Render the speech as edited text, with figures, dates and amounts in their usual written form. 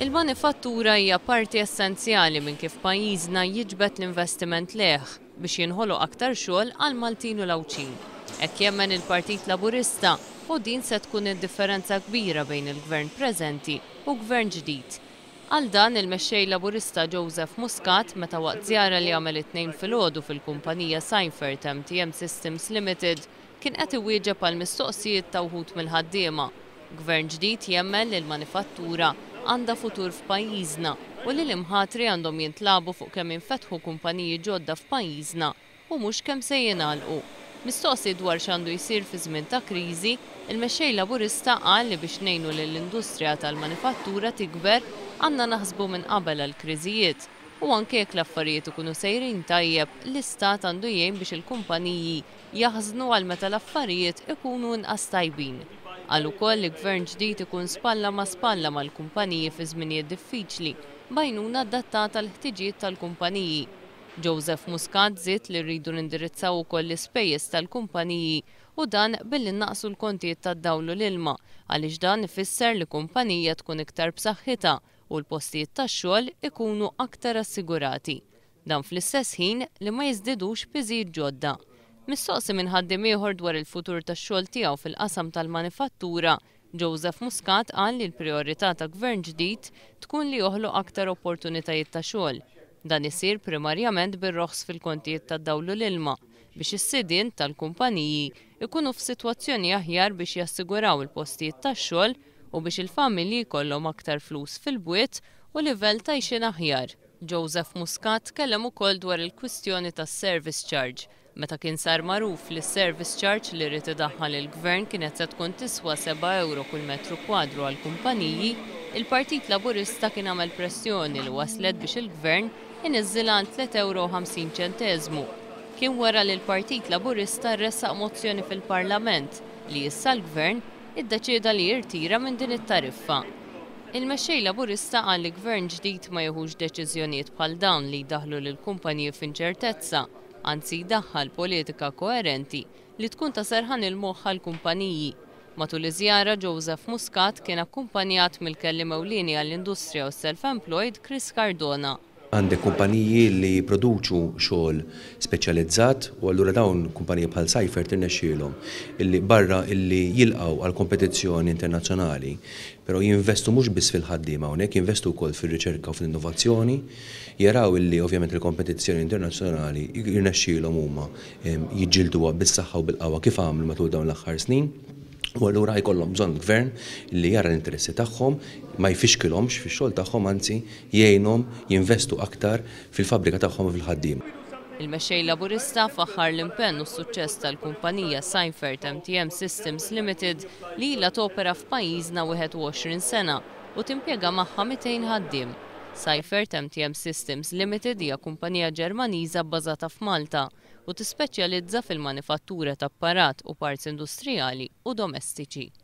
Il-manifattura hija parti essenzjali minn kif pajjiżna jiġbed l-investiment leħ biex jinħoloq aktar xogħol għal Maltin u l-Awċin. Hekk jemmen il-Partit Laburista u din se tkun id-differenza kbira bejn il-gvern preżenti u gvern ġdid. Għal dan il-mexxej Laburista Joseph Muscat meta waqt żjara li għamel it-tnejn filgħodu fil-kumpanija Seifert MTM Systems Limited kien qed iwieġeb għal mistoqsijiet ta' wħud mill-ħaddiema. Gvern ġdid jemmen li l-manifattura għandha futur f'pajjiżna u li l-imħatri għandhom jintlabu fuq kemm infetħu kumpaniji ġodda f'pajjiżna u mhux kemm se jingħalqu. Mistoqsi dwar x'għandu jsir fi żmien ta' kriżi, il-mexxej Laburista qal li biex ngħinu lill-industrija tal-manifattura tikber għandna naħsbu minn qabel għall-kriżijiet u anke jekk l-affarijiet ikunu sejrin tajjeb l-istat għandu jgħin biex il-kumpaniji jaħżnu għal meta l-affarijiet ikunu inqas tajbin. Qal ukoll li gvern ġdid ikun spalla ma' spalla mal-kumpaniji fi żminijiet diffiċli b'għajnuna adattata l-ħtiġijiet tal-kumpaniji. Joseph Muscat żied li rridu nindirizzaw ukoll l-ispejjeż tal-kumpaniji u dan billi naqsu l-kontijiet tad-dawl u l-ilma għaliex dan ifisser li kumpanija tkun iktar b'saħħitha u l-postijiet tax-xogħol ikunu aktar assigurati. Dan fl-istess ħin li ma jiżdiedux piżijiet ġodda. Mistoqsi minn ħaddiem ieħor dwar il-futur tax-xogħol tiegħu fil-qasam tal-manifattura, Joseph Muscat qal li l-prijorità ta' gvern ġdid tkun li joħloq aktar opportunitajiet ta' xogħol. Dan isir primarjament bir-roħs fil-kontijiet tad-dawl u l-ilma biex is-sidien tal-kumpaniji ikunu f'sitwazzjoni aħjar biex jassiguraw il-postijiet tax-xogħol u biex il-familji jkollhom aktar flus fil-bwiet u livell ta' għixien aħjar. Joseph Muscat tkellem ukoll dwar il-kwistjoni tas-service charge. Meta kien sar magħruf li s-service charge li rrid idaħħal il-gvern kienet se tkun tiswa 7 euro kull metru kwadru għall kumpaniji, il-Partit Laburista kien għamel pressjoni li waslet biex il-gvern iniżżilha għal 3,50 euro. Kien wara li l-Partit Laburista ressaq mozzjoni fil-Parlament li issa l-gvern iddeċieda li jirtira minn din it-tariffa. Il-mexxej Laburista qal li gvern ġdid ma jieħux deċiżjonijiet bħal dawn li jdaħħlu lill-kumpaniji f'inċertezza, anzi jdaħħal politika koerenti li tkun ta' serħan il-moħħ għall-kumpaniji. Matul iż-żjara Joseph Muscat kien akkumpanjat mill-kelliem ewlieni għall-industrija u self-employed Chris Cardona. Għandek kumpaniji li jipproduċu xogħol speċjalizzat u allura dawn kumpaniji bħal Seifert irnexxielhom illi barra illi jilqgħu għal kompetizzjoni internazzjonali, però jinvestu mhux biss fil-ħaddiema hawnhekk, jinvestu wkoll fir-riċerka u fl-innovazzjoni, jaraw illi ovvjament il-kompetizzjoni internazzjonali jirnexxielhom huma jiġġielduha bis-saħħa u bil-qawwa kif għamlu matul dawn l-aħħar snin. U allura jkollhom bżonn gvern li jara l-interessi tagħhom, ma jfixkilhomx fix-xogħol tagħhom anzi jgħinhom jinvestu aktar fil-fabbrika tagħhom u fil-ħaddiem. Il-mexxej Laburista faħħar l-impenn u s-suċċess tal-kumpanija Seifert MTM Systems Limited li ilha topera f'pajjiżna 21 sena u timpjega magħha 200 ħaddiem. Seifert MTM Systems Limited hija kumpanija Ġermaniża bbażata f'Malta u tispeċjalizza fil-manifattura ta' apparat u parts industrijali u domestiċi.